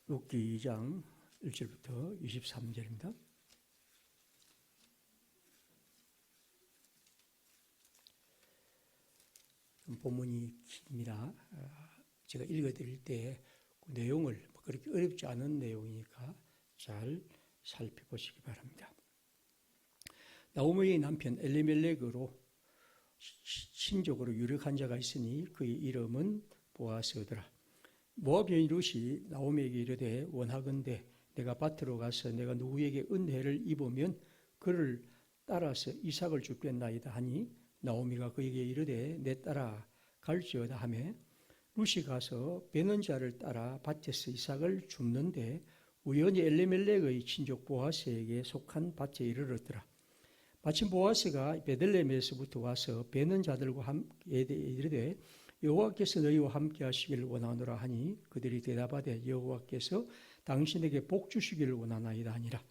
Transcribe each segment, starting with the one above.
룻기 2장 1절부터 23절입니다. 본문이 깁니다. 제가 읽어드릴 때 그 내용을 그렇게 어렵지 않은 내용이니까 잘 살펴보시기 바랍니다. 나오미의 남편 엘리멜렉으로 신족으로 유력한 자가 있으니 그의 이름은 보아스더라. 모압 여인 룻이 나오미에게 이르되 원하건대 내가 밭으로 가서 내가 누구에게 은혜를 입으면 그를 따라서 이삭을 줍겠나이다 하니 나오미가 그에게 이르되 내 따라 갈지어다 하며 룻이 가서 베는 자를 따라 밭에서 이삭을 줍는데 우연히 엘리멜렉의 친족 보아스에게 속한 밭에 이르렀더라. 마침 보아스가 베들레헴에서부터 와서 베는 자들과 함께 이르되 여호와께서 너희와 함께 하시기를 원하노라 하니 그들이 대답하되 여호와께서 당신에게 복 주시기를 원하나이다 하니라.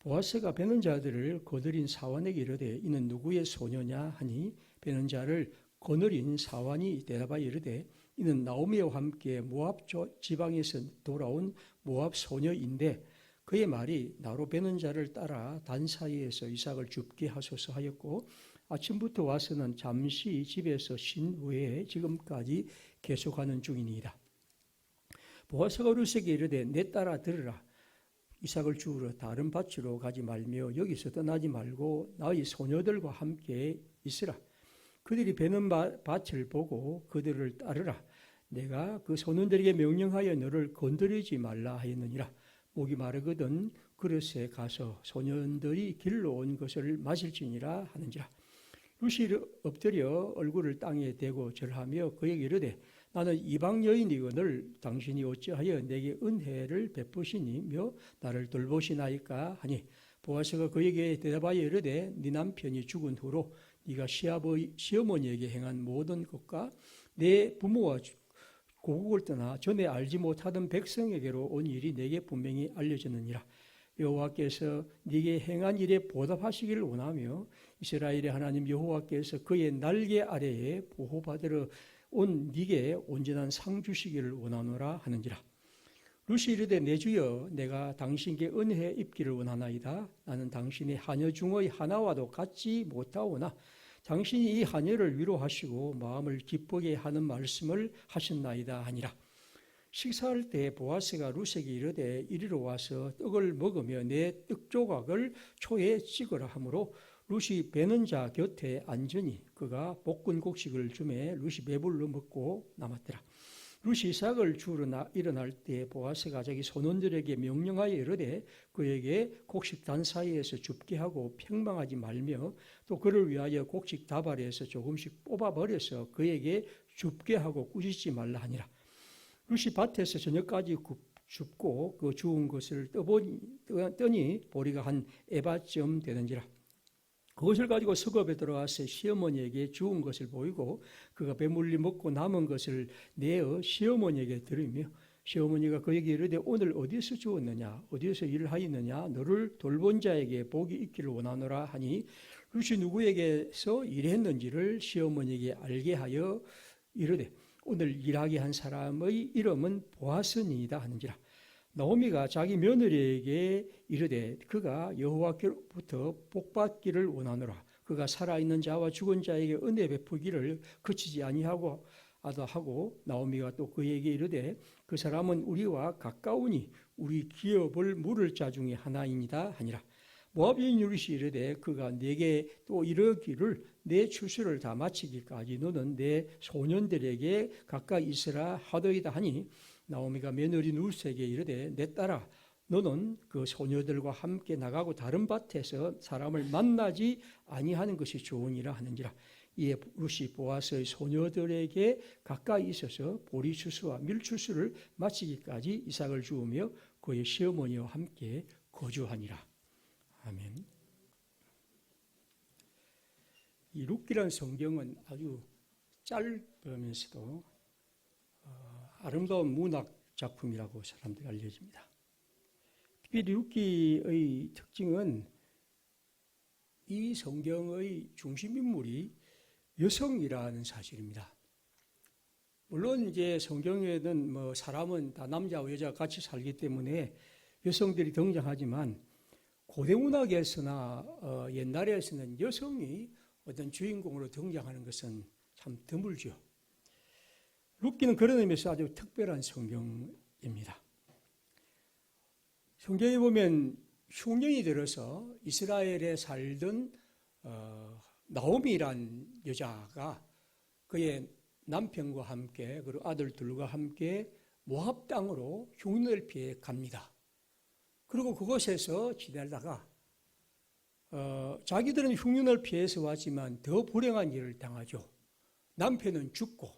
보아스가 베는 자들을 거느린 사환에게 이르되 이는 누구의 소녀냐 하니 베는 자를 거느린 사환이 대답하여 이르되 이는 나오미와 함께 모압 지방에서 돌아온 모압 소녀인데 그의 말이 나로 베는 자를 따라 단 사이에서 이삭을 줍게 하소서 하였고 아침부터 와서는 잠시 집에서 쉰 후에 지금까지 계속하는 중이니이다. 보아스가 룻에게 이르되 내 따라 들으라. 이삭을 주우러 다른 밭으로 가지 말며 여기서 떠나지 말고 나의 소녀들과 함께 있으라. 그들이 베는 밭을 보고 그들을 따르라. 내가 그 소년들에게 명령하여 너를 건드리지 말라 하였느니라. 목이 마르거든 그릇에 가서 소년들이 길로 온 것을 마실지니라 하는지라. 룻이 엎드려 얼굴을 땅에 대고 절하며 그에게 이르되 나는 이방 여인이거늘 당신이 어찌하여 내게 은혜를 베푸시니며 나를 돌보시나이까 하니 보아스가 그에게 대답하여 이르되 네 남편이 죽은 후로 네가 시어머니에게 행한 모든 것과 내 부모와 고국을 떠나 전에 알지 못하던 백성에게로 온 일이 내게 분명히 알려졌느니라. 여호와께서 네게 행한 일에 보답하시기를 원하며 이스라엘의 하나님 여호와께서 그의 날개 아래에 보호받으러 온 네게 온전한 상 주시기를 원하노라 하는지라. 룻이 이르되 내 주여 내가 당신께 은혜 입기를 원하나이다. 나는 당신의 하녀 중의 하나와도 같지 못하오나 당신이 이 하녀를 위로하시고 마음을 기쁘게 하는 말씀을 하셨나이다 하니라. 식사할 때 보아스가 룻에게 이르되 이리로 와서 떡을 먹으며 내 떡조각을 초에 찍으라 하므로 룻이 베는 자 곁에 앉으니 그가 볶은 곡식을 주매 룻이 배불러 먹고 남았더라. 룻이 이삭을 주우러 일어날 때 보아스가 자기 소년들에게 명령하여 이르되 그에게 곡식 단 사이에서 줍게 하고 평망하지 말며 또 그를 위하여 곡식 다발에서 조금씩 뽑아버려서 그에게 줍게 하고 꾸짖지 말라 하니라. 룻이 밭에서 저녁까지 줍고 그 주운 것을 떠니 보리가 한 에바쯤 되는지라. 그것을 가지고 수겁에 들어와서 시어머니에게 주운 것을 보이고 그가 배물리 먹고 남은 것을 내어 시어머니에게 드리며 시어머니가 그에게 이르되 오늘 어디서 주었느냐 어디서 일을 하였느냐 너를 돌본 자에게 복이 있기를 원하노라 하니 룻이 누구에게서 일했는지를 시어머니에게 알게 하여 이르되 오늘 일하게 한 사람의 이름은 보아스니이다 하는지라. 나오미가 자기 며느리에게 이르되 그가 여호와께로부터 복받기를 원하노라. 그가 살아있는 자와 죽은 자에게 은혜 베푸기를 그치지 아니하고 하고 나오미가 또 그에게 이르되 그 사람은 우리와 가까우니 우리 기업을 물을 자 중에 하나이니다 하니라. 모압 여인 룻이 이르되 그가 내게 또 이르기를 내 추수를 다 마치기까지 너는 내 소년들에게 가까이 있으라 하더이다 하니 나오미가 며느리 룻에게 이르되 내 딸아 너는 그 소녀들과 함께 나가고 다른 밭에서 사람을 만나지 아니하는 것이 좋으니라 하는지라. 이에 룻이 보아스의 소녀들에게 가까이 있어서 보리 추수와 밀 추수를 마치기까지 이삭을 주우며 그의 시어머니와 함께 거주하니라. 아멘. 이 룻기란 성경은 아주 짧으면서도 아름다운 문학 작품이라고 사람들이 알려집니다. 특별히 룻기의 특징은 이 성경의 중심 인물이 여성이라는 사실입니다. 물론 이제 성경에는 뭐 사람은 다 남자와 여자가 같이 살기 때문에 여성들이 등장하지만 고대 문학에서나 옛날에서는 여성이 어떤 주인공으로 등장하는 것은 참 드물죠. 룻기는 그런 의미에서 아주 특별한 성경입니다. 성경에 보면 흉년이 들어서 이스라엘에 살던 나오미란 여자가 그의 남편과 함께 그리고 아들들과 함께 모압 땅으로 흉년을 피해 갑니다. 그리고 그곳에서 지내다가 자기들은 흉년을 피해서 왔지만 더 불행한 일을 당하죠. 남편은 죽고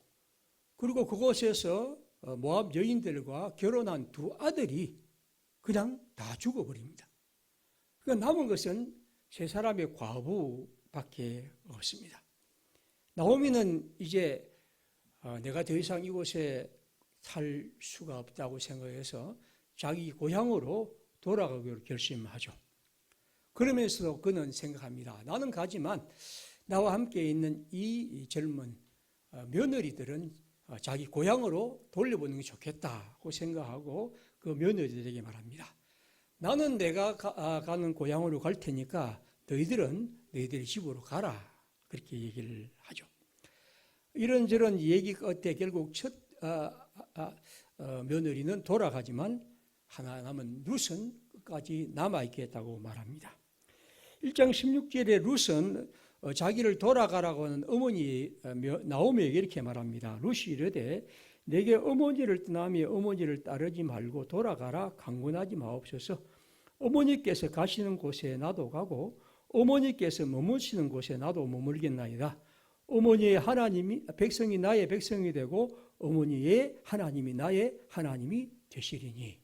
그리고 그곳에서 모압 여인들과 결혼한 두 아들이 그냥 다 죽어버립니다. 그러니까 남은 것은 세 사람의 과부밖에 없습니다. 나오미는 이제 내가 더 이상 이곳에 살 수가 없다고 생각해서 자기 고향으로 돌아가기로 결심하죠. 그러면서도 그는 생각합니다. 나는 가지만 나와 함께 있는 이 젊은 며느리들은 자기 고향으로 돌려보는 게 좋겠다고 생각하고 그 며느리들에게 말합니다. 나는 내가 가는 고향으로 갈 테니까 너희들은 너희들의 집으로 가라. 그렇게 얘기를 하죠. 이런저런 얘기 끝에 결국 첫 며느리는 돌아가지만 하나 남은 룻은 끝까지 남아있겠다고 말합니다. 1장 16절에 룻은 자기를 돌아가라고 하는 어머니 나오미에게 이렇게 말합니다. 룻이 이르되 내게 어머니를 떠나며 어머니를 따르지 말고 돌아가라 강권하지 마옵소서. 어머니께서 가시는 곳에 나도 가고 어머니께서 머무시는 곳에 나도 머물겠나이다. 어머니의 하나님이 백성이 나의 백성이 되고 어머니의 하나님이 나의 하나님이 되시리니.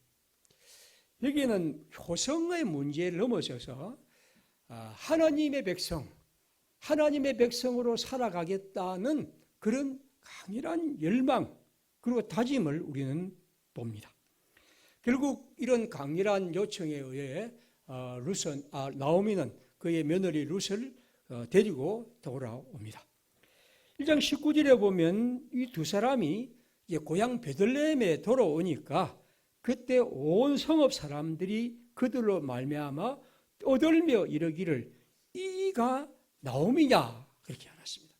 여기는 효성의 문제를 넘어서서 하나님의 백성, 하나님의 백성으로 살아가겠다는 그런 강렬한 열망 그리고 다짐을 우리는 봅니다. 결국 이런 강렬한 요청에 의해 나오미는 그의 며느리 룻을 데리고 돌아옵니다. 1장 19절에 보면 이 두 사람이 이제 고향 베들레헴에 돌아오니까 그때 온 성읍 사람들이 그들로 말미암아 떠들며 이르기를 이가 나오미냐 그렇게 알았습니다.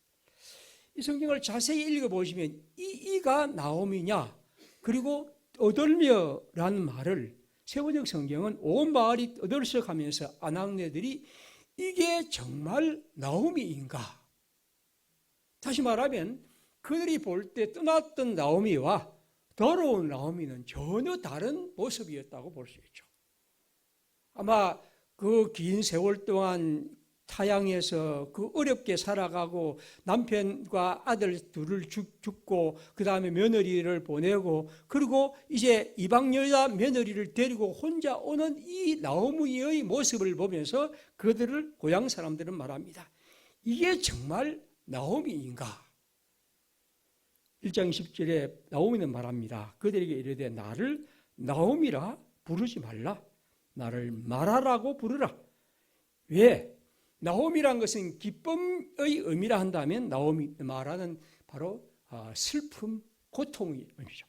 이 성경을 자세히 읽어보시면 이가 나오미냐 그리고 떠들며라는 말을 세번역 성경은 온 마을이 떠들썩하면서 아낙네들이 이게 정말 나오미인가? 다시 말하면 그들이 볼 때 떠났던 나오미와 돌아온 나오미는 전혀 다른 모습이었다고 볼 수 있죠. 아마 그 긴 세월 동안 타향에서 그 어렵게 살아가고 남편과 아들 둘을 죽고 그 다음에 며느리를 보내고 그리고 이제 이방 여자 며느리를 데리고 혼자 오는 이 나오미의 모습을 보면서 그들을 고향 사람들은 말합니다. 이게 정말 나오미인가? 1장 10절에 나오미는 말합니다. 그들에게 이르되 나를 나오미라 부르지 말라. 나를 마라라고 부르라. 왜? 나오미란 것은 기쁨의 의미라 한다면 나오미 마라는 바로 슬픔, 고통의 의미죠.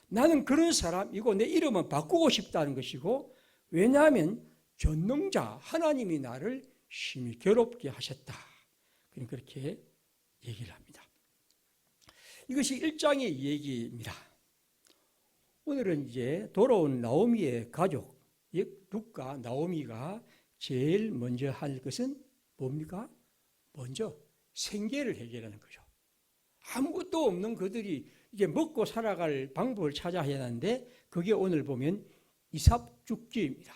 나는 그런 사람이고 내 이름은 바꾸고 싶다는 것이고 왜냐하면 전능자 하나님이 나를 심히 괴롭게 하셨다. 그렇게 얘기를 합니다. 이것이 1장의 얘기입니다. 오늘은 이제 돌아온 나오미의 가족, 룻과 나오미가 제일 먼저 할 것은 뭡니까? 먼저 생계를 해결하는 거죠. 아무것도 없는 그들이 이제 먹고 살아갈 방법을 찾아야 하는데 그게 오늘 보면 이삭 줍기입니다.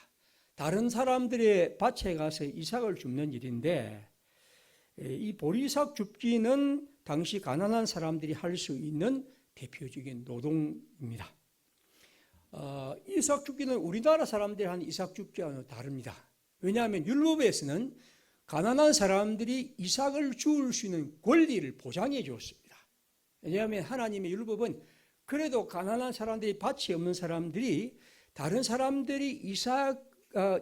다른 사람들의 밭에 가서 이삭을 줍는 일인데 이 보리삭 줍기는 당시 가난한 사람들이 할 수 있는 대표적인 노동입니다. 이삭 줍기는 우리나라 사람들이 하는 이삭 줍기와는 다릅니다. 왜냐하면 율법에서는 가난한 사람들이 이삭을 주울 수 있는 권리를 보장해 주었습니다. 왜냐하면 하나님의 율법은 그래도 가난한 사람들이 밭이 없는 사람들이 다른 사람들이 이삭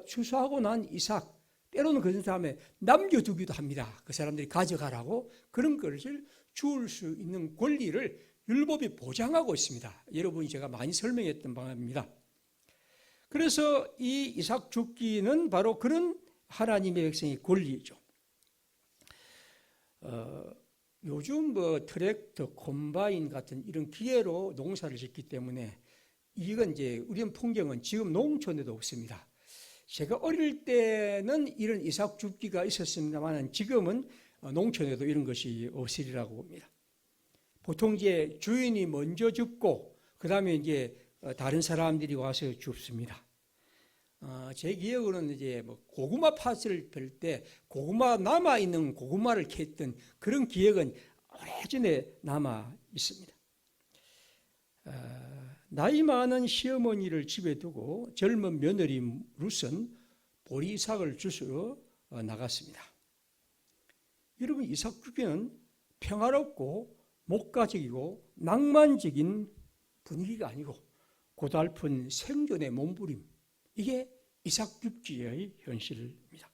추수하고 난 이삭 때로는 그 다음에 남겨두기도 합니다. 그 사람들이 가져가라고 그런 것을 주울 수 있는 권리를 율법이 보장하고 있습니다. 여러분이 제가 많이 설명했던 바입니다. 그래서 이 이삭 죽기는 바로 그런 하나님의 백성의 권리죠. 요즘 트랙터, 콤바인 같은 이런 기계로 농사를 짓기 때문에 이건 이제 우리 풍경은 지금 농촌에도 없습니다. 제가 어릴 때는 이런 이삭 줍기가 있었습니다만 지금은 농촌에도 이런 것이 없으리라고 봅니다. 보통 이제 주인이 먼저 줍고 그 다음에 이제 다른 사람들이 와서 줍습니다. 제 기억으로는 이제 고구마 팥을 펼 때 고구마 남아 있는 고구마를 캤던 그런 기억은 오래전에 남아 있습니다. 나이 많은 시어머니를 집에 두고 젊은 며느리 룻은 보리 이삭을 주스러 나갔습니다. 여러분, 이삭 주기는 평화롭고 목가적이고 낭만적인 분위기가 아니고 고달픈 생존의 몸부림, 이게 이삭 줍기의 현실입니다.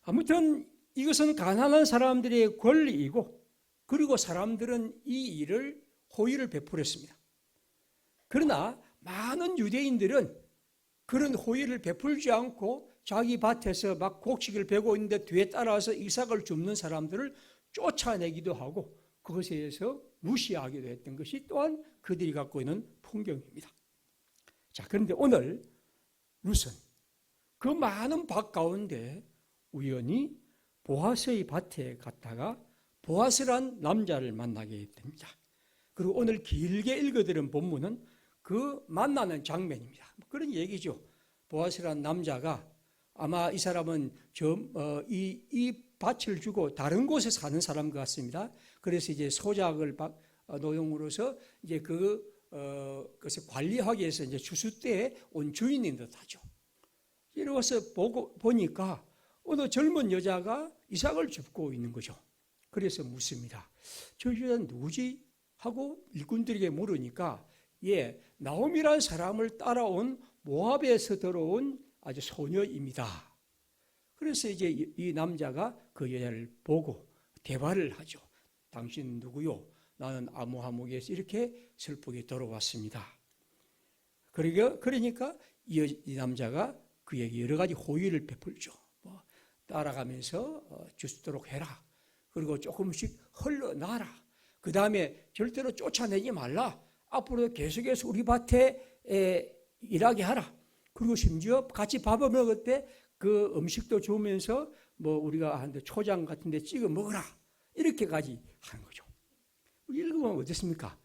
아무튼 이것은 가난한 사람들의 권리이고 그리고 사람들은 이 일을 호의를 베풀었습니다. 그러나 많은 유대인들은 그런 호의를 베풀지 않고 자기 밭에서 막 곡식을 베고 있는데 뒤에 따라서 이삭을 줍는 사람들을 쫓아내기도 하고 그것에 대해서 무시하기도 했던 것이 또한 그들이 갖고 있는 풍경입니다. 자, 그런데 오늘 룻은 그 많은 밭 가운데 우연히 보아스의 밭에 갔다가 보아스란 남자를 만나게 됩니다. 그리고 오늘 길게 읽어드린 본문은 그 만나는 장면입니다. 그런 얘기죠. 보아스란 남자가 아마 이 사람은 이 밭을 주고 다른 곳에 사는 사람 같습니다. 그래서 이제 소작을 노용으로서 이제 그것을 관리하기 위해서 이제 추수 때에 온 주인인 듯하죠. 이러고서 보니까 어느 젊은 여자가 이삭을 줍고 있는 거죠. 그래서 묻습니다. 저 여자는 누구지? 하고 일꾼들에게 물으니까 나옴이라는 사람을 따라온 모압에서 들어온 아주 소녀입니다. 그래서 이제 이 남자가 그 여자를 보고 대화를 하죠. 당신 누구요? 나는 아모하목에서 이렇게 슬프게 돌아왔습니다. 그러니까 이 남자가 그에게 여러 가지 호의를 베풀죠. 따라가면서 주도록 해라. 그리고 조금씩 흘러나라. 그 다음에 절대로 쫓아내지 말라. 앞으로 계속해서 우리 밭에 일하게 하라. 그리고 심지어 같이 밥을 먹을 때 그 음식도 주면서 우리가 하는데 초장 같은 데 찍어 먹어라. 이렇게까지 하는 거죠. 읽으면 어떻습니까?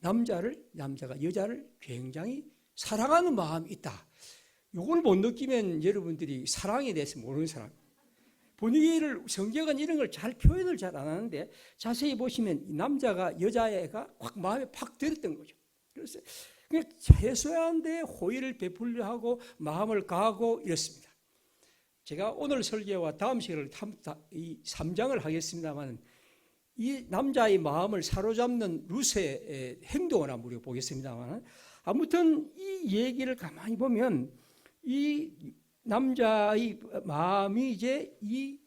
남자가 여자를 굉장히 사랑하는 마음이 있다. 이걸 못 느끼면 여러분들이 사랑에 대해서 모르는 사람. 분위기를, 성경은 이런 걸 표현을 잘 안 하는데 자세히 보시면 이 남자가 여자애가 확 마음에 팍 들었던 거죠. 그래서 그냥 최소한 데 호의를 베풀려 하고 마음을 가하고 이렇습니다. 제가 오늘 설교와 다음 시간을 이 3장을 하겠습니다만 이 남자의 마음을 사로잡는 룻의 행동을 한번 우리가 보겠습니다만 아무튼 이 얘기를 가만히 보면 이 남자의 마음이 이제 이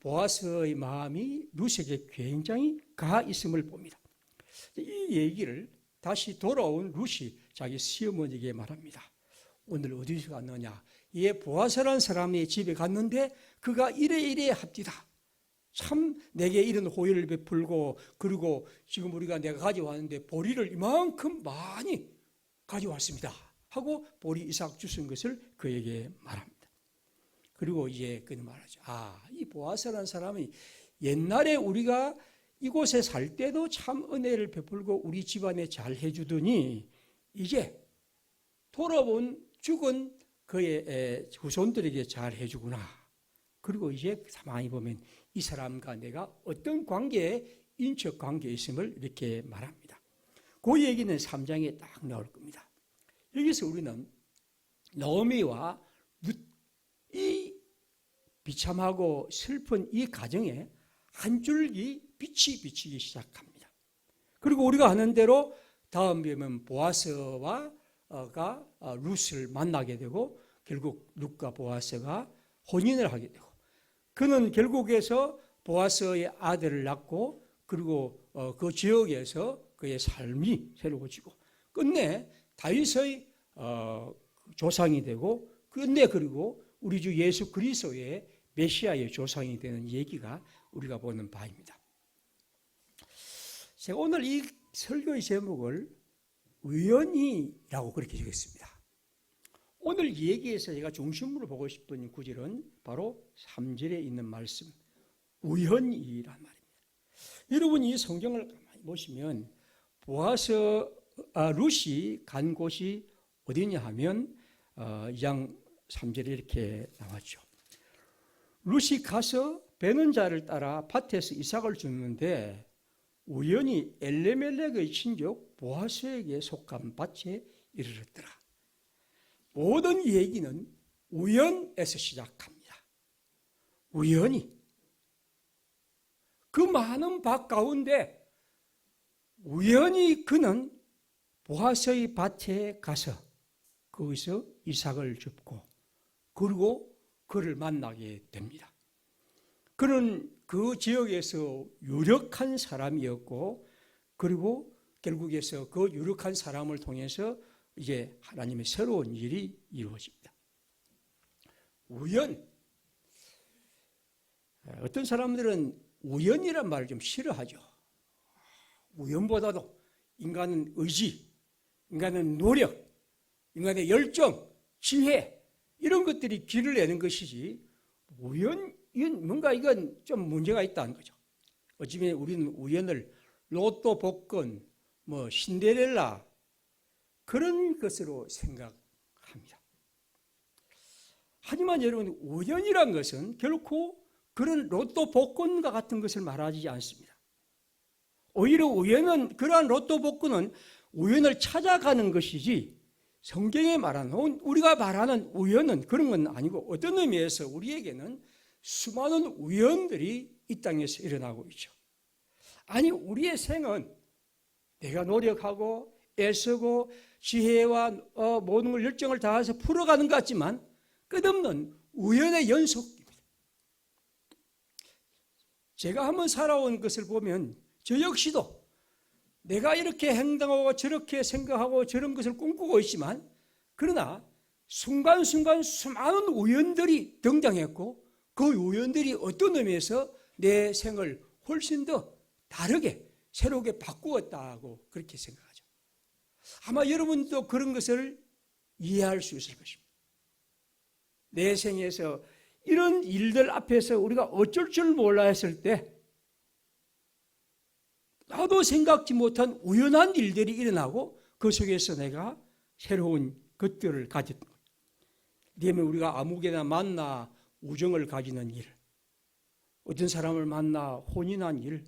보아스의 마음이 룻에게 굉장히 가 있음을 봅니다. 이 얘기를 다시 돌아온 룻이 자기 시어머니에게 말합니다. 오늘 어디서 갔느냐? 보아스라는 사람의 집에 갔는데 그가 이래 합디다. 참 내게 이런 호의를 베풀고 그리고 지금 내가 가져왔는데 보리를 이만큼 많이 가져왔습니다. 하고 보리 이삭 주신 것을 그에게 말합니다. 그리고 이제 그는 말하죠. 이 보아스라는 사람이 옛날에 우리가 이곳에 살 때도 참 은혜를 베풀고 우리 집안에 잘 해주더니 이제 돌아온 죽은 그의 후손들에게 잘 해주구나. 그리고 이제 가만히 보면 이 사람과 내가 어떤 관계에 인척 관계에 있음을 이렇게 말합니다. 그 얘기는 3장에 딱 나올 겁니다. 여기서 우리는 나오미와 이 비참하고 슬픈 이 가정에 한 줄기 빛이 비치기 시작합니다. 그리고 우리가 아는 대로 다음 보면 보아스가 룻을 만나게 되고 결국 룻과 보아스가 혼인을 하게 되고 그는 결국에서 보아스의 아들을 낳고 그리고 그 지역에서 그의 삶이 새로워지고 끝내 다윗의 조상이 되고 끝내 그리고 우리 주 예수 그리스도의 메시아의 조상이 되는 얘기가 우리가 보는 바입니다. 제가 오늘 이 설교의 제목을 우연히라고 그렇게 적었습니다. 오늘 얘기에서 제가 중심으로 보고 싶은 구절은 바로 3절에 있는 말씀, 우연히란 말입니다. 여러분 이 성경을 가만히 보시면 룻이 간 곳이 어디냐 하면 2장 3절에 이렇게 나왔죠. 룻이 가서 베는 자를 따라 밭에서 이삭을 줍는데 우연히 엘레멜렉의 친족 보아스에게 속한 밭에 이르렀더라. 모든 얘기는 우연에서 시작합니다. 우연히 그 많은 밭 가운데 우연히 그는 보아스의 밭에 가서 거기서 이삭을 줍고 그리고 그를 만나게 됩니다. 그는 그 지역에서 유력한 사람이었고 그리고 결국에서 그 유력한 사람을 통해서 이제 하나님의 새로운 일이 이루어집니다. 우연. 어떤 사람들은 우연이란 말을 좀 싫어하죠. 우연보다도 인간은 의지, 인간은 노력, 인간의 열정, 지혜 이런 것들이 길을 내는 것이지 이건 뭔가 이건 좀 문제가 있다는 거죠. 어쩌면 우리는 우연을 로또 복권, 신데렐라 그런 것으로 생각합니다. 하지만 여러분 우연이란 것은 결코 그런 로또 복권과 같은 것을 말하지 않습니다. 오히려 우연은 그러한 로또 복권은 우연을 찾아가는 것이지 성경에 말하는 우리가 말하는 우연은 그런 건 아니고 어떤 의미에서 우리에게는 수많은 우연들이 이 땅에서 일어나고 있죠. 아니 우리의 생은 내가 노력하고 애쓰고 지혜와 모든 걸 열정을 다해서 풀어가는 것 같지만 끝없는 우연의 연속입니다. 제가 한번 살아온 것을 보면 저 역시도 내가 이렇게 행동하고 저렇게 생각하고 저런 것을 꿈꾸고 있지만 그러나 순간순간 수많은 우연들이 등장했고 그 우연들이 어떤 의미에서 내 생을 훨씬 더 다르게 새롭게 바꾸었다고 그렇게 생각하죠. 아마 여러분도 그런 것을 이해할 수 있을 것입니다. 내 생에서 이런 일들 앞에서 우리가 어쩔 줄 몰라 했을 때 나도 생각지 못한 우연한 일들이 일어나고 그 속에서 내가 새로운 것들을 가졌던 거예요. 그러면 우리가 아무개나 만나 우정을 가지는 일, 어떤 사람을 만나 혼인한 일,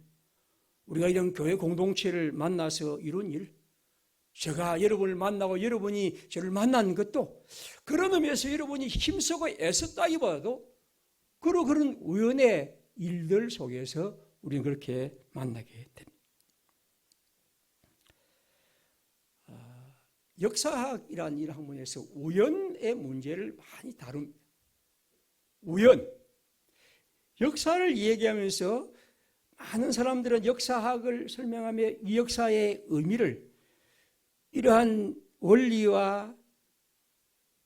우리가 이런 교회 공동체를 만나서 이룬 일, 제가 여러분을 만나고 여러분이 저를 만난 것도 그런 의미에서 여러분이 힘쓰고 애썼다기보다도 그런 우연의 일들 속에서 우리는 그렇게 만나게 됩니다. 역사학이라는 이 학문에서 우연의 문제를 많이 다룹니다. 우연. 역사를 얘기하면서 많은 사람들은 역사학을 설명하며 이 역사의 의미를 이러한 원리와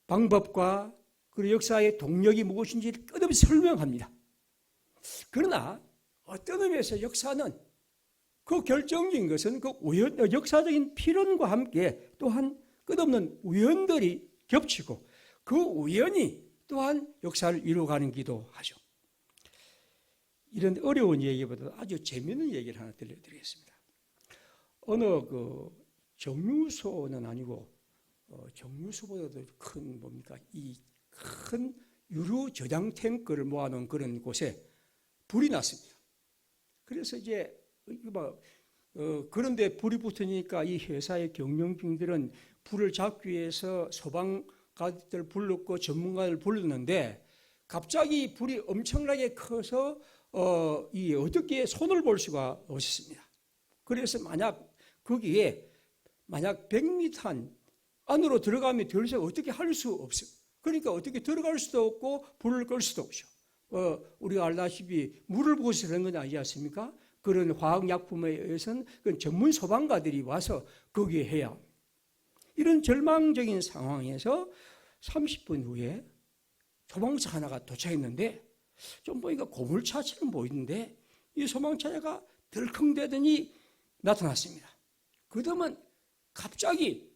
방법과 그리고 역사의 동력이 무엇인지 끝없이 설명합니다. 그러나 어떤 의미에서 역사는 그 결정적인 것은 그 역사적인 필연과 함께 또한 끝없는 우연들이 겹치고 그 우연이 또한 역사를 이루어가는기도 하죠. 이런 어려운 얘기보다 아주 재미있는 얘기를 하나 들려드리겠습니다. 어느 정유소는 아니고 정유소보다도 큰 뭡니까 이 큰 유류 저장 탱크를 모아놓은 그런 곳에 불이 났습니다. 그래서 이제 그런데 불이 붙으니까 이 회사의 경영진들은 불을 잡기 위해서 소방관들 불렀고 전문가를 불렀는데 갑자기 불이 엄청나게 커서 어떻게 손을 볼 수가 없었습니다. 그래서 거기에 100m 안으로 들어가면 더 이상 어떻게 할 수 없어요. 그러니까 어떻게 들어갈 수도 없고 불을 끌 수도 없죠. 우리가 알다시피 물을 부어서 그런 건 아니지 않습니까? 그런 화학약품에 의해서는 그 전문 소방가들이 와서 거기에 해야 합니다. 이런 절망적인 상황에서 30분 후에 소방차 하나가 도착했는데 좀 보니까 고물차처럼 보이는데 이 소방차가 덜컹대더니 나타났습니다. 그러면 갑자기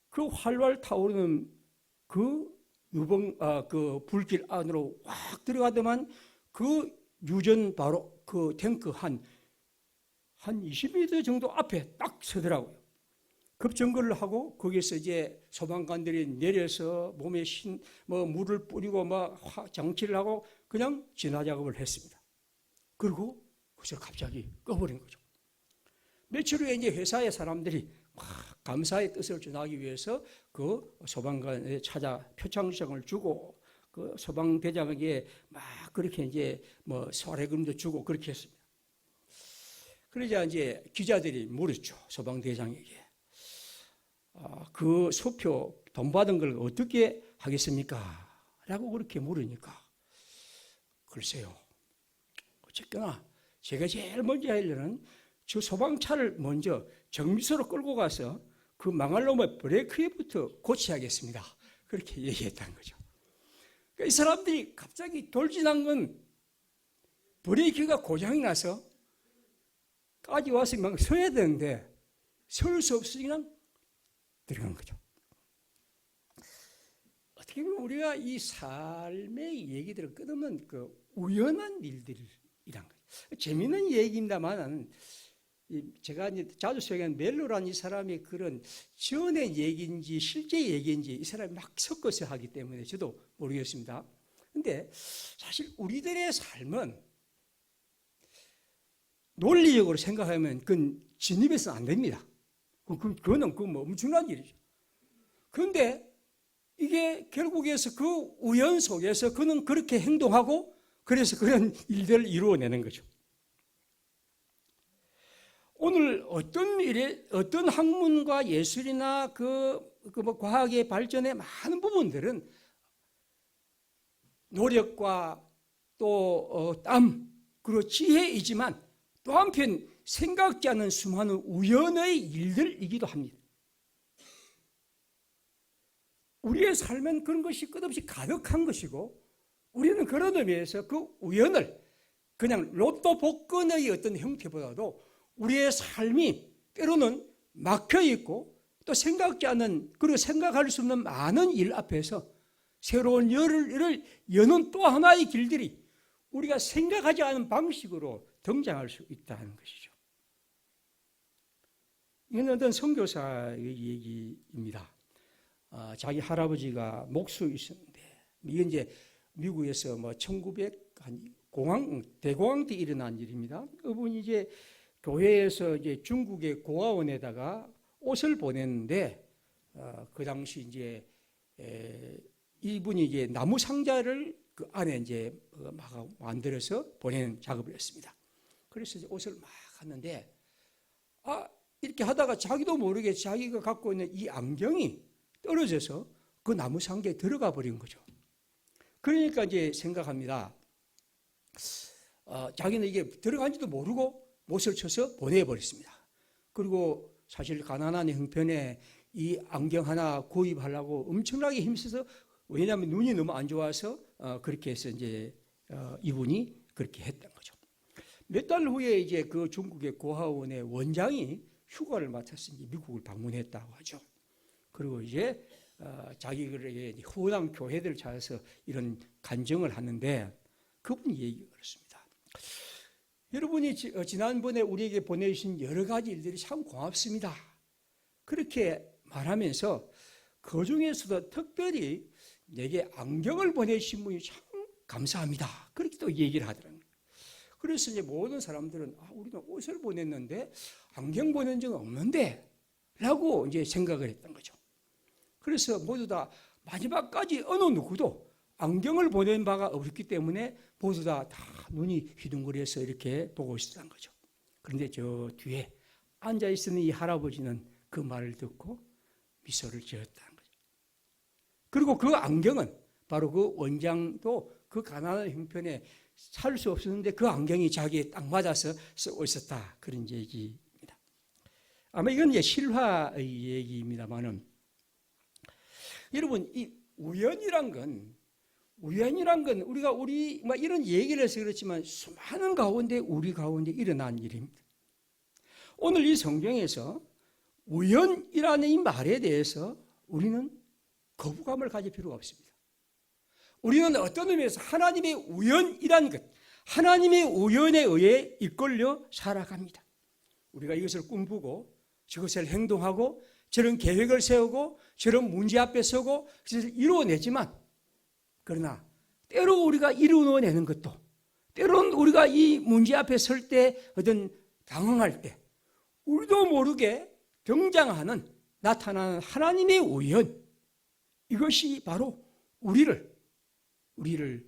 그 활활 타오르는 그 그 불길 안으로 확 들어가더만 그 유전 바로 그 탱크 한 20m 정도 앞에 딱 서더라고요. 급정거를 하고 거기서 이제 소방관들이 내려서 몸에 물을 뿌리고 장치를 하고 그냥 진화 작업을 했습니다. 그리고 그래서 갑자기 꺼버린 거죠. 며칠 후에 이제 회사의 사람들이 막 감사의 뜻을 전하기 위해서 그 소방관에 찾아 표창장을 주고 그 소방대장에게 막 그렇게 이제 사례금도 주고 그렇게 했습니다. 그러자 이제 기자들이 물었죠. 소방대장에게. 그 수표 돈 받은 걸 어떻게 하겠습니까? 라고 그렇게 물으니까 글쎄요. 어쨌거나 제가 제일 먼저 할 일은 저 소방차를 먼저 정비소로 끌고 가서 그 망할 놈의 브레이크부터 고쳐야겠습니다. 그렇게 얘기했다는 거죠. 그러니까 이 사람들이 갑자기 돌진한 건 브레이크가 고장이 나서 까지 와서 막 서야 되는데 설 수 없이 그냥 들어간 거죠. 어떻게 보면 우리가 이 삶의 얘기들을 끊으면 그 우연한 일들이란 거죠. 재미있는 얘기입니다만 제가 이제 자주 소개하는 멜로라는 이 사람이 그런 전의 얘기인지 실제 얘기인지 이 사람이 막 섞어서 하기 때문에 저도 모르겠습니다. 그런데 사실 우리들의 삶은 논리적으로 생각하면 그건 진입해서는 안 됩니다. 그거는 엄청난 일이죠. 그런데 이게 결국에서 그 우연 속에서 그는 그렇게 행동하고 그래서 그런 일들을 이루어내는 거죠. 오늘 어떤 학문과 예술이나 과학의 발전의 많은 부분들은 노력과 또 땀 그리고 지혜이지만 또 한편 생각지 않은 수많은 우연의 일들이기도 합니다. 우리의 삶은 그런 것이 끝없이 가득한 것이고 우리는 그런 의미에서 그 우연을 그냥 로또 복권의 어떤 형태보다도 우리의 삶이 때로는 막혀있고 또 생각지 않은 그리고 생각할 수 없는 많은 일 앞에서 새로운 열을 여는 또 하나의 길들이 우리가 생각하지 않은 방식으로 등장할 수 있다는 것이죠. 이건 어떤 선교사의 얘기입니다. 자기 할아버지가 목수 있었는데 이게 이제 미국에서 1900 대공황 때 일어난 일입니다. 그분이 이제 교회에서 이제 중국의 고아원에다가 옷을 보냈는데 그 당시 이제 이분이 이제 나무 상자를 그 안에 이제 막 만들어서 보내는 작업을 했습니다. 그래서 이제 옷을 막 하는데 이렇게 하다가 자기도 모르게 자기가 갖고 있는 이 안경이 떨어져서 그 나무 상자에 들어가 버린 거죠. 그러니까 이제 생각합니다. 자기는 이게 들어간지도 모르고 못을 쳐서 보내버렸습니다. 그리고 사실 가난한 형편에 이 안경 하나 구입하려고 엄청나게 힘써서 왜냐하면 눈이 너무 안 좋아서 그렇게 해서 이제 이분이 그렇게 했던 거죠. 몇 달 후에 이제 그 중국의 고아원의 원장이 휴가를 맡아서 이제 미국을 방문했다고 하죠. 그리고 이제 자기들에게 후원 교회들을 찾아서 이런 간증을 하는데 그분이 얘기가 그렇습니다. 여러분이 지난번에 우리에게 보내주신 여러 가지 일들이 참 고맙습니다. 그렇게 말하면서 그 중에서도 특별히 내게 안경을 보내주신 분이 참 감사합니다. 그렇게 또 얘기를 하더라고요. 그래서 이제 모든 사람들은 우리는 옷을 보냈는데 안경 보낸 적은 없는데 라고 이제 생각을 했던 거죠. 그래서 모두 다 마지막까지 어느 누구도 안경을 보낸 바가 없기 때문에 모두 다 눈이 휘둥그려서 이렇게 보고 있었던 거죠. 그런데 저 뒤에 앉아있는 이 할아버지는 그 말을 듣고 미소를 지었다는 거죠. 그리고 그 안경은 바로 그 원장도 그 가난한 형편에 살 수 없었는데 그 안경이 자기에 딱 맞아서 쓰고 있었다. 그런 얘기입니다. 아마 이건 이제 실화의 얘기입니다만은, 여러분, 이 우연이란 건 우리가 이런 얘기를 해서 그렇지만 수많은 가운데 우리 가운데 일어난 일입니다. 오늘 이 성경에서 우연이라는 이 말에 대해서 우리는 거부감을 가질 필요가 없습니다. 우리는 어떤 의미에서 하나님의 우연이란 것, 하나님의 우연에 의해 이끌려 살아갑니다. 우리가 이것을 꿈꾸고 저것을 행동하고 저런 계획을 세우고 저런 문제 앞에 서고 그것을 이루어내지만, 그러나 때로 우리가 이루어내는 것도, 때로는 우리가 이 문제 앞에 설 때 어떤 당황할 때 우리도 모르게 등장하는, 나타나는 하나님의 우연, 이것이 바로 우리를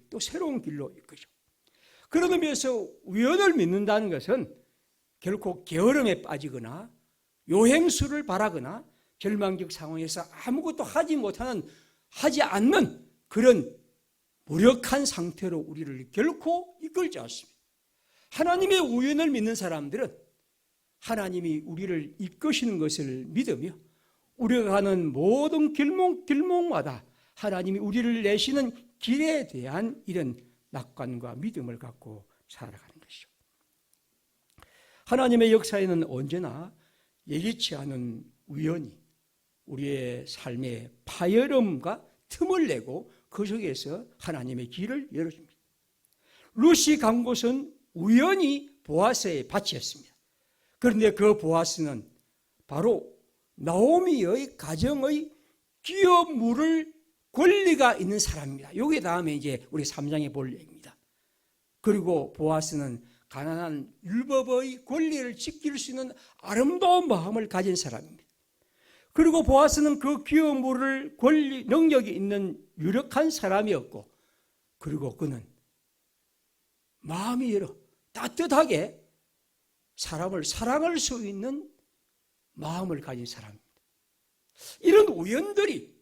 또 새로운 길로 이끄죠. 그런 의미에서 우연을 믿는다는 것은 결코 게으름에 빠지거나 요행수를 바라거나 절망적 상황에서 아무것도 하지 않는 그런 무력한 상태로 우리를 결코 이끌지 않습니다. 하나님의 우연을 믿는 사람들은 하나님이 우리를 이끄시는 것을 믿으며 우리가 가는 모든 길목마다 하나님이 우리를 내시는 길에 대한 이런 낙관과 믿음을 갖고 살아가는 것이죠. 하나님의 역사에는 언제나 예기치 않은 우연이 우리의 삶의 파열음과 틈을 내고 그 속에서 하나님의 길을 열어줍니다. 룻이 간 곳은 우연히 보아스의 밭이었습니다. 그런데 그 보아스는 바로 나오미의 가정의 기업 물을 권리가 있는 사람입니다. 여기 다음에 이제 우리 3장에 볼 얘기입니다. 그리고 보아스는 가난한 율법의 권리를 지킬 수 있는 아름다운 마음을 가진 사람입니다. 그리고 보아스는 그 기업 물을 능력이 있는 유력한 사람이었고, 그리고 그는 마음이 열어 따뜻하게 사람을 사랑할 수 있는 마음을 가진 사람입니다. 이런 우연들이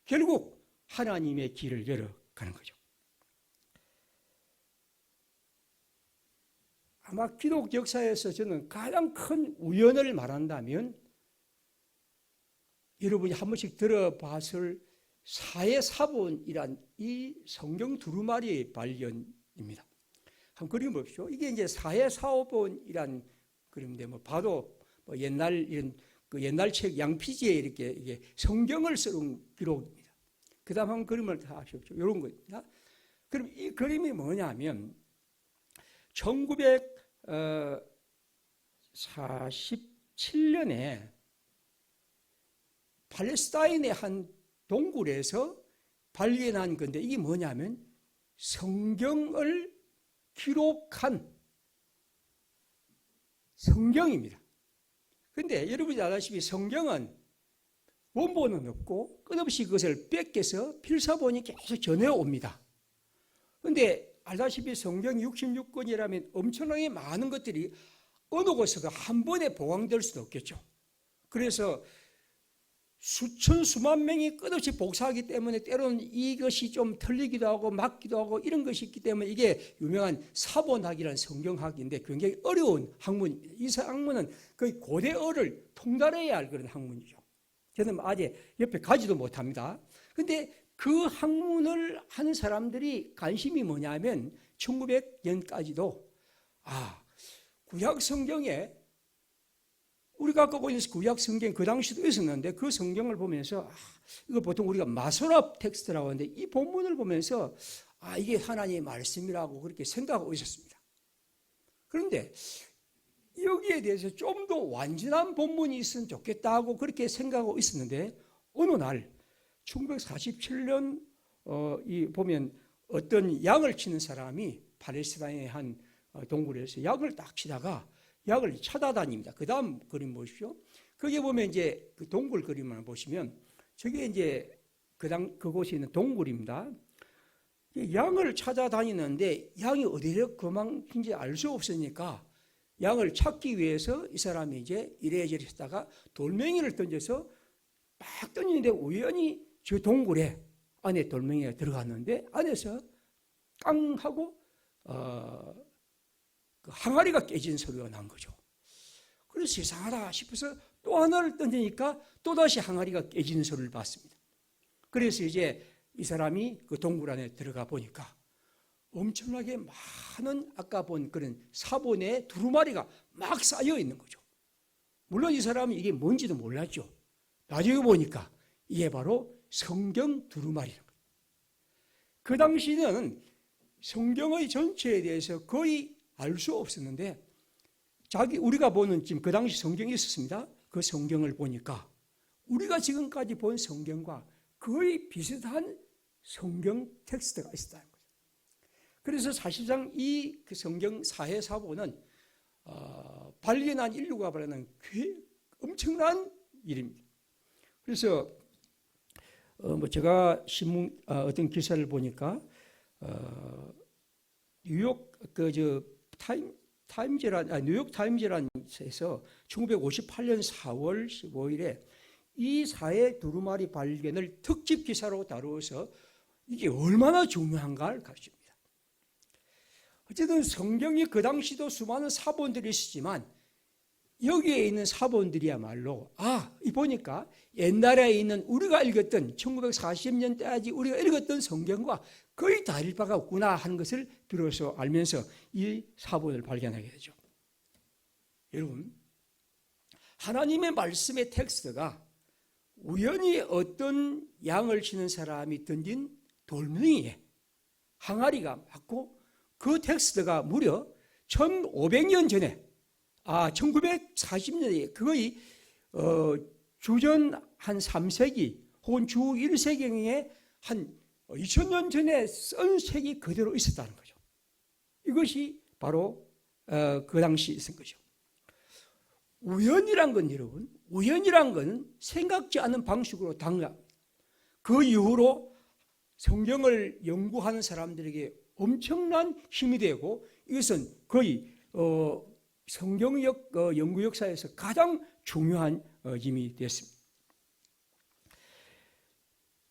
결국 하나님의 길을 열어가는 거죠. 아마 기독 역사에서 저는 가장 큰 우연을 말한다면 여러분이 한 번씩 들어봤을 사해사본이란 이 성경 두루마리 발견입니다. 한번 그려보십시오. 이게 이제 사해사본이란 그림인데, 봐도 옛날 책 양피지에 이게 성경을 쓰는 기록입니다. 그 다음 한번 그림을 다 하십시오. 이런 거입니다. 그럼 이 그림이 뭐냐면 1947년에 팔레스타인의 한 동굴에서 발견한 건데, 이게 뭐냐면 성경을 기록한 성경입니다. 그런데 여러분이 아다시피 성경은 원본은 없고 끝없이 그것을 뺏겨서 필사본이 계속 전해옵니다. 그런데 알다시피 성경 66권이라면 엄청나게 많은 것들이 어느 곳에서 한 번에 보강될 수도 없겠죠. 그래서 수천 수만 명이 끝없이 복사하기 때문에 때로는 이것이 좀 틀리기도 하고 맞기도 하고 이런 것이 있기 때문에 이게 유명한 사본학이라는 성경학인데 굉장히 어려운 학문입니다. 이 학문은 거의 고대어를 통달해야 할 그런 학문이죠. 저는 아직 옆에 가지도 못합니다. 그런데 그 학문을 하는 사람들이 관심이 뭐냐면 1900년까지도 구약 성경에 우리가 갖고 있는 구약 성경 그 당시도 있었는데 그 성경을 보면서 이거 보통 우리가 마소랍 텍스트라고 하는데 이 본문을 보면서 이게 하나님의 말씀이라고 그렇게 생각하고 있었습니다. 그런데 여기에 대해서 좀 더 완전한 본문이 있으면 좋겠다고 그렇게 생각하고 있었는데 어느 날 1947년 보면 어떤 양을 치는 사람이 팔레스타인의 한 동굴에서 약을 딱 치다가 약을 찾아다닙니다. 그 다음 그림 보십시오. 거기에 보면 이제 그 동굴 그림을 보시면 저게 이제 그곳에 있는 동굴입니다. 양을 찾아다니는데 양이 어디로 도망친지 알 수 없으니까 양을 찾기 위해서 이 사람이 이제 이래저래 하다가 돌멩이를 던져서 막 던지는데 우연히 저 동굴에 안에 돌멩이가 들어갔는데 안에서 깡 하고 그 항아리가 깨진 소리가 난 거죠. 그래서 이상하다 싶어서 또 하나를 던지니까 또다시 항아리가 깨지는 소리를 봤습니다. 그래서 이제 이 사람이 그 동굴 안에 들어가 보니까 엄청나게 많은 아까 본 그런 사본의 두루마리가 막 쌓여 있는 거죠. 물론 이 사람은 이게 뭔지도 몰랐죠. 나중에 보니까 이게 바로 성경 두루마리라는 거예요. 그 당시는 성경의 전체에 대해서 거의 알 수 없었는데 우리가 보는 지금 그 당시 성경이 있었습니다. 그 성경을 보니까 우리가 지금까지 본 성경과 거의 비슷한 성경 텍스트가 있었다는 거죠. 그래서 사실상 이 그 성경 사해사본은 발견한 인류가 발견한 엄청난 일입니다. 그래서 제가 신문 어떤 기사를 보니까 뉴욕 뉴욕 타임즈라는 에서 1958년 4월 15일에 이 사해 두루마리 발견을 특집 기사로 다루어서 이게 얼마나 중요한가를 가르칩니다. 어쨌든 성경이 그 당시도 수많은 사본들이 있었지만 여기에 있는 사본들이야말로 이 보니까 옛날에 있는 우리가 읽었던 1940년대까지 우리가 읽었던 성경과 거의 다를 바가 없구나 하는 것을 비로소 알면서 이 사본을 발견하게 되죠. 여러분, 하나님의 말씀의 텍스트가 우연히 어떤 양을 치는 사람이 던진 돌멩이에 항아리가 맞고 그 텍스트가 무려 1500년 전에 1940년에 거의 주전 한 3세기 혹은 주 1세기경에 한 2000년 전에 쓴 책이 그대로 있었다는 거죠. 이것이 바로 그 당시 있은 거죠. 우연이란 건 여러분, 우연이란 건 생각지 않은 방식으로 당합니다. 그 이후로 성경을 연구하는 사람들에게 엄청난 힘이 되고 이것은 거의 성경역 연구 역사에서 가장 중요한 힘이 됐습니다.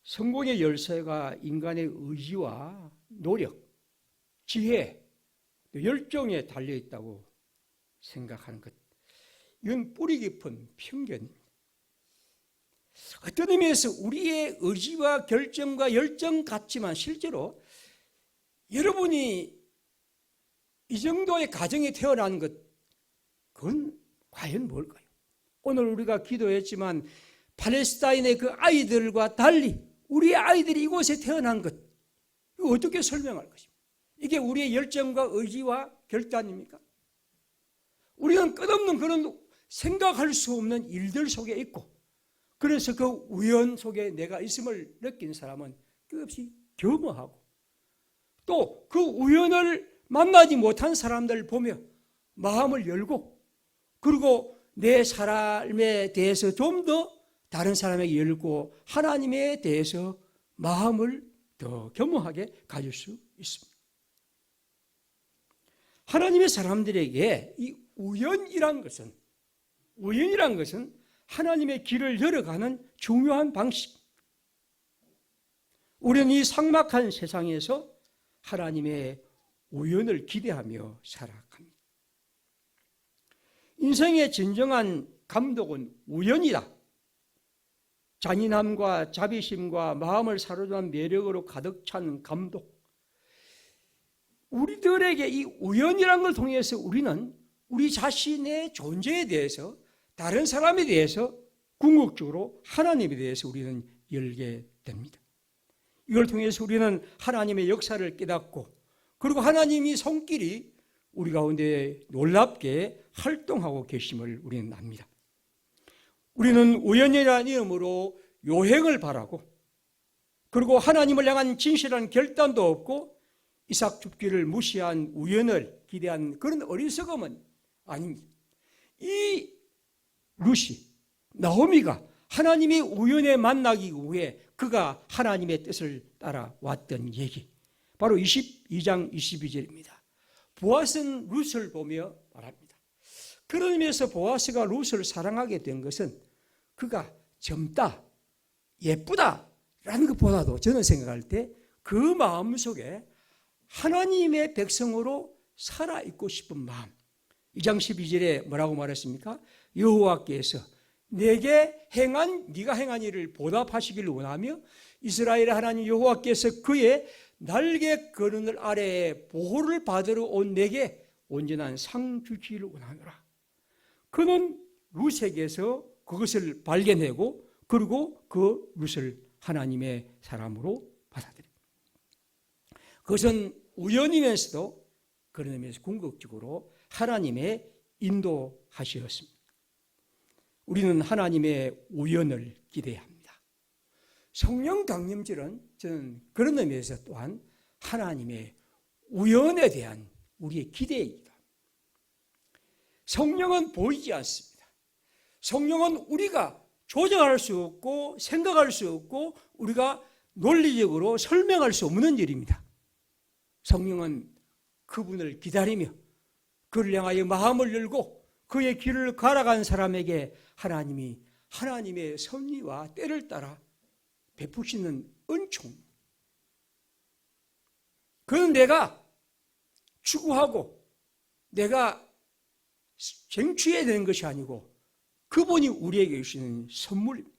성공의 열쇠가 인간의 의지와 노력, 지혜, 열정에 달려 있다고 생각하는 것, 이건 뿌리 깊은 편견입니다. 어떤 의미에서 우리의 의지와 결정과 열정 같지만 실제로 여러분이 이 정도의 가정에 태어난 것, 그건 과연 뭘까요? 오늘 우리가 기도했지만 팔레스타인의 그 아이들과 달리 우리의 아이들이 이곳에 태어난 것, 이거 어떻게 설명할 것입니까? 이게 우리의 열정과 의지와 결단입니까? 우리는 끝없는 그런 생각할 수 없는 일들 속에 있고, 그래서 그 우연 속에 내가 있음을 느낀 사람은 끝없이 겸허하고, 또 그 우연을 만나지 못한 사람들을 보며 마음을 열고, 그리고 내 삶에 대해서 좀 더 다른 사람에게 열고 하나님에 대해서 마음을 더 겸허하게 가질 수 있습니다. 하나님의 사람들에게 이 우연이란 것은 하나님의 길을 열어가는 중요한 방식. 우리는 이 삭막한 세상에서 하나님의 우연을 기대하며 살아갑니다. 인생의 진정한 감독은 우연이다. 잔인함과 자비심과 마음을 사로잡는 매력으로 가득 찬 감독. 우리들에게 이 우연이라는 걸 통해서 우리는 우리 자신의 존재에 대해서, 다른 사람에 대해서, 궁극적으로 하나님에 대해서 우리는 열게 됩니다. 이걸 통해서 우리는 하나님의 역사를 깨닫고, 그리고 하나님이 손길이 우리 가운데 놀랍게 활동하고 계심을 우리는 압니다. 우리는 우연이라는 이름으로 요행을 바라고, 그리고 하나님을 향한 진실한 결단도 없고 이삭 죽기를 무시한 우연을 기대한 그런 어리석음은 아닙니다. 이 루시, 나오미가 하나님이 우연에 만나기 위해 그가 하나님의 뜻을 따라왔던 얘기, 바로 22장 22절입니다. 보아스는 룻을 보며 말합니다. 그런 의미에서 보아스가 룻을 사랑하게 된 것은 그가 젊다, 예쁘다라는 것보다도 저는 생각할 때 그 마음속에 하나님의 백성으로 살아있고 싶은 마음. 2장 12절에 뭐라고 말했습니까? 여호와께서 내게 행한 네가 행한 일을 보답하시기를 원하며 이스라엘 하나님 여호와께서 그의 날개 그늘 아래에 보호를 받으러 온 내게 온전한 상 주기를 원하노라. 그는 룻에게서 그것을 발견하고 그리고 그 룻을 하나님의 사람으로 받아들입니다. 그것은 우연이면서도 그런 의미에서 궁극적으로 하나님의 인도하시었습니다. 우리는 하나님의 우연을 기대합니다. 성령 강림절은 저는 그런 의미에서 또한 하나님의 우연에 대한 우리의 기대이기도 합니다. 성령은 보이지 않습니다. 성령은 우리가 조정할 수 없고 생각할 수 없고 우리가 논리적으로 설명할 수 없는 일입니다. 성령은 그분을 기다리며 그를 향하여 마음을 열고 그의 길을 걸어간 사람에게 하나님이 하나님의 섭리와 때를 따라 베푸시는 은총. 그건 내가 추구하고 내가 쟁취해야 되는 것이 아니고 그분이 우리에게 주시는 선물입니다.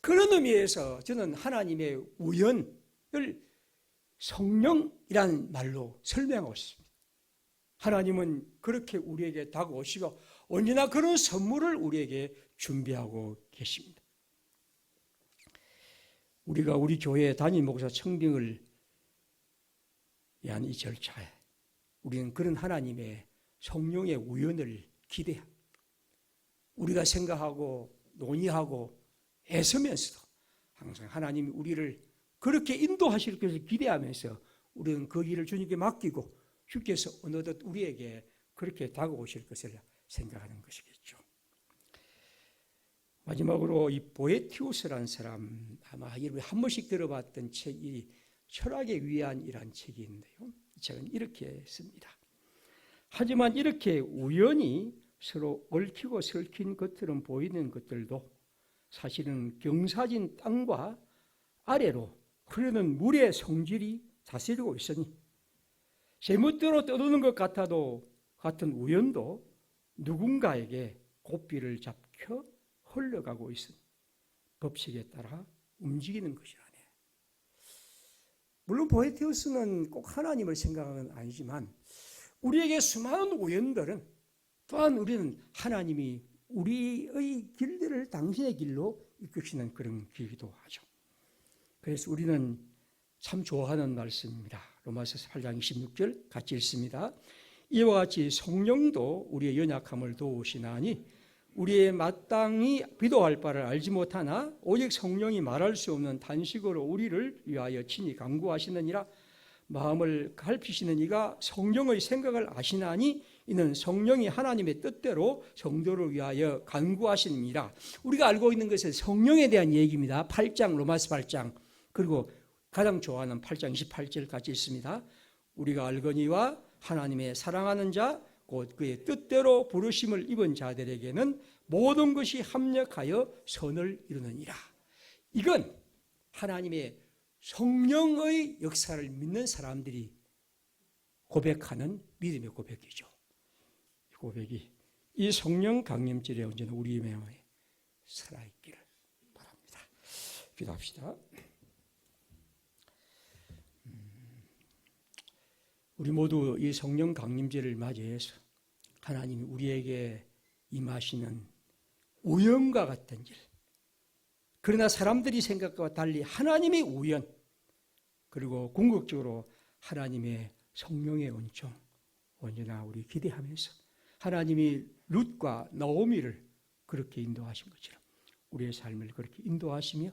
그런 의미에서 저는 하나님의 우연을 성령이라는 말로 설명하고 있습니다. 하나님은 그렇게 우리에게 다가오시고 언제나 그런 선물을 우리에게 준비하고 계십니다. 우리가 우리 교회 담임 목사 청빙을 위한 이 절차에 우리는 그런 하나님의 성령의 우연을 기대합니다. 우리가 생각하고 논의하고 애쓰면서도 항상 하나님이 우리를 그렇게 인도하실 것을 기대하면서 우리는 그 일을 주님께 맡기고 주께서 어느덧 우리에게 그렇게 다가오실 것을 생각하는 것이겠죠. 마지막으로 이 보에티우스라는 사람, 아마 여러분이 한 번씩 들어봤던 책이 철학의 위안이라는 책이 있는데요. 이 책은 이렇게 씁니다. 하지만 이렇게 우연히 서로 얽히고 설킨 것처럼 보이는 것들도 사실은 경사진 땅과 아래로 흐르는 물의 성질이 다스리고 있으니 제멋대로 떠도는 것 같은 우연도 누군가에게 고삐를 잡혀 흘러가고 있으니 법칙에 따라 움직이는 것이라네. 물론 보에티우스는 꼭 하나님을 생각하는 건 아니지만 우리에게 수많은 우연들은 또한 우리는 하나님이 우리의 길들을 당신의 길로 이끄시는 그런 길이기도 하죠. 그래서 우리는 참 좋아하는 말씀입니다. 로마서 8장 26절 같이 읽습니다. 이와 같이 성령도 우리의 연약함을 도우시나니 우리의 마땅히 비도할 바를 알지 못하나 오직 성령이 말할 수 없는 탄식으로 우리를 위하여 친히 간구하시느니라. 마음을 살피시는 이가 성령의 생각을 아시나니 이는 성령이 하나님의 뜻대로 성도를 위하여 간구하시느니라. 우리가 알고 있는 것은 성령에 대한 얘기입니다. 8장 로마서 8장 그리고 가장 좋아하는 8장 28절 같이 있습니다. 우리가 알거니와 하나님의 사랑하는 자 곧 그의 뜻대로 부르심을 입은 자들에게는 모든 것이 합력하여 선을 이루느니라. 이건 하나님의 성령의 역사를 믿는 사람들이 고백하는 믿음의 고백이죠. 이 고백이 이 성령 강림절에 언제나 우리의 마음에 살아있기를 바랍니다. 기도합시다. 우리 모두 이 성령 강림절을 맞이해서 하나님이 우리에게 임하시는 우연과 같은 일, 그러나 사람들이 생각과 달리 하나님의 우연, 그리고 궁극적으로 하나님의 성령의 은총 언제나 우리 기대하면서 하나님이 룻과 나오미를 그렇게 인도하신 것처럼 우리의 삶을 그렇게 인도하시며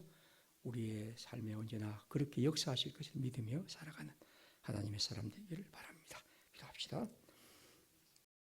우리의 삶에 언제나 그렇게 역사하실 것을 믿으며 살아가는 하나님의 사람 되기를 바랍니다. 기도합시다.